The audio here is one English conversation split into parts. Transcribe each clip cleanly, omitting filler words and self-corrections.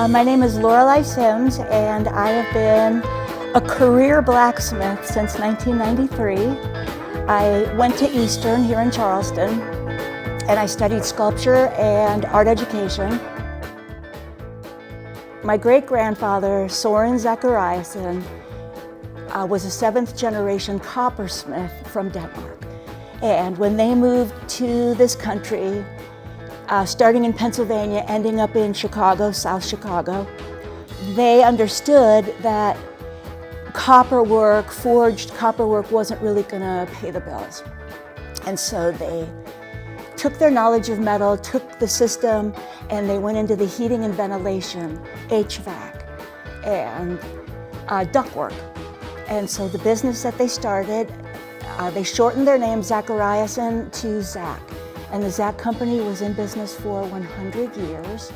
My name is Lorelei Sims, and I have been a career blacksmith since 1993. I went to Eastern here in Charleston, and I studied sculpture and art education. My great-grandfather, Soren Zachariasen, was a seventh-generation coppersmith from Denmark. And when they moved to this country, starting in Pennsylvania, ending up in Chicago, South Chicago, they understood that copper work, forged copper work, wasn't really going to pay the bills. And so they took their knowledge of metal, took the system, and they went into the heating and ventilation, HVAC, and ductwork. And so the business that they started, they shortened their name Zachariasen to Zach. And the Zach Company was in business for 100 years.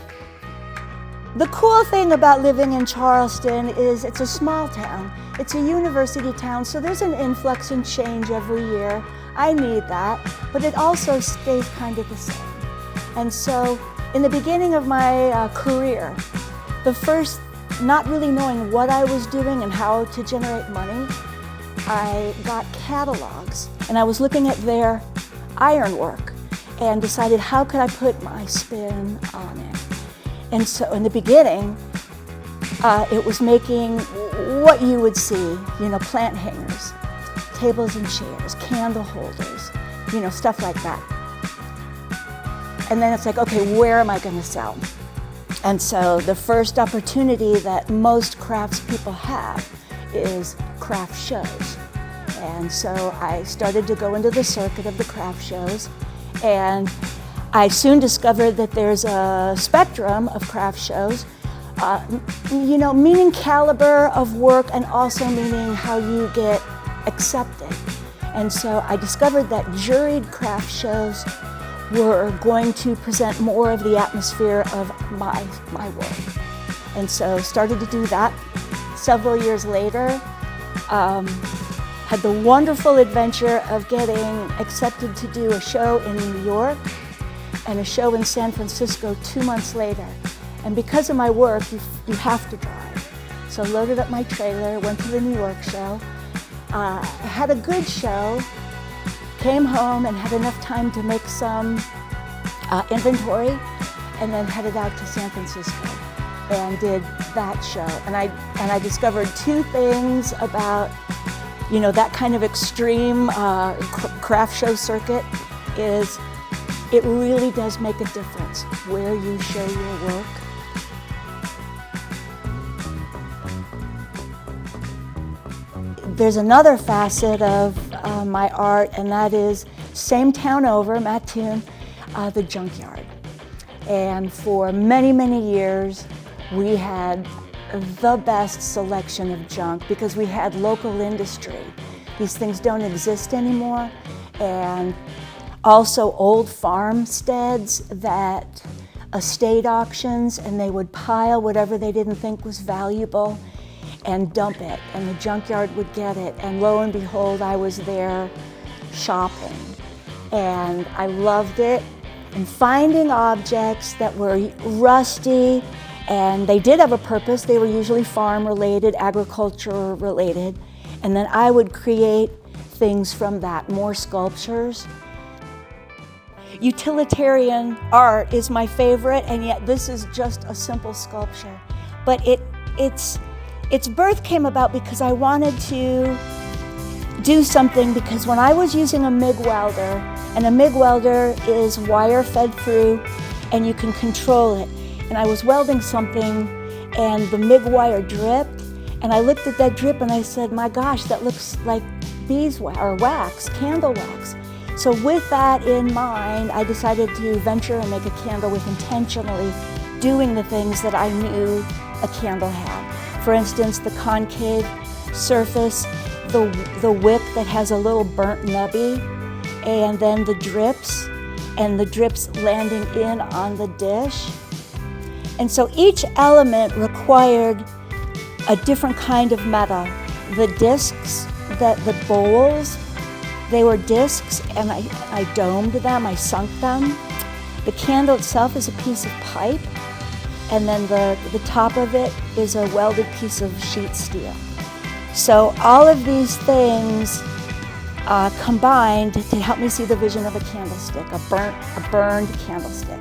The cool thing about living in Charleston is it's a small town. It's a university town, so there's an influx and change every year. I need that, but it also stays kind of the same. And so in the beginning of my career, the first, not really knowing what I was doing and how to generate money, I got catalogs, and I was looking at their ironwork and decided how could I put my spin on it. And so in the beginning, it was making what you would see, plant hangers, tables and chairs, candle holders, stuff like that. And then it's like, okay, where am I going to sell? And so the first opportunity that most craftspeople have is craft shows. And so I started to go into the circuit of the craft shows, and I soon discovered that there's a spectrum of craft shows, meaning caliber of work and also meaning how you get accepted. And so I discovered that juried craft shows were going to present more of the atmosphere of my work. And so started to do that. Several years later, had the wonderful adventure of getting accepted to do a show in New York and a show in San Francisco 2 months later. And because of my work, you have to drive. So loaded up my trailer, went to the New York show, had a good show, came home and had enough time to make some inventory, and then headed out to San Francisco and did that show. And I discovered two things about that kind of extreme craft show circuit is it really does make a difference where you show your work. There's another facet of my art, and that is same town over, Mattoon, the junkyard. And for many, many years, we had the best selection of junk because we had local industry. These things don't exist anymore. And also old farmsteads that estate auctions, and they would pile whatever they didn't think was valuable and dump it, and the junkyard would get it. And lo and behold, I was there shopping, and I loved it. And finding objects that were rusty, and they did have a purpose. They were usually farm-related, agriculture-related. And then I would create things from that, more sculptures. Utilitarian art is my favorite, and yet this is just a simple sculpture. But its birth came about because I wanted to do something, because when I was using a MIG welder, and a MIG welder is wire fed through, and you can control it. And I was welding something, and the MIG wire dripped, and I looked at that drip and I said, my gosh, that looks like beeswax or wax, candle wax. So with that in mind, I decided to venture and make a candle with intentionally doing the things that I knew a candle had. For instance, the concave surface, the wick that has a little burnt nubby, and then the drips, and the drips landing in on the dish. And so each element required a different kind of metal. The discs, the bowls, they were discs, and I domed them, I sunk them. The candle itself is a piece of pipe. and then the top of it is a welded piece of sheet steel. So all of these things combined to help me see the vision of a candlestick, a burned candlestick.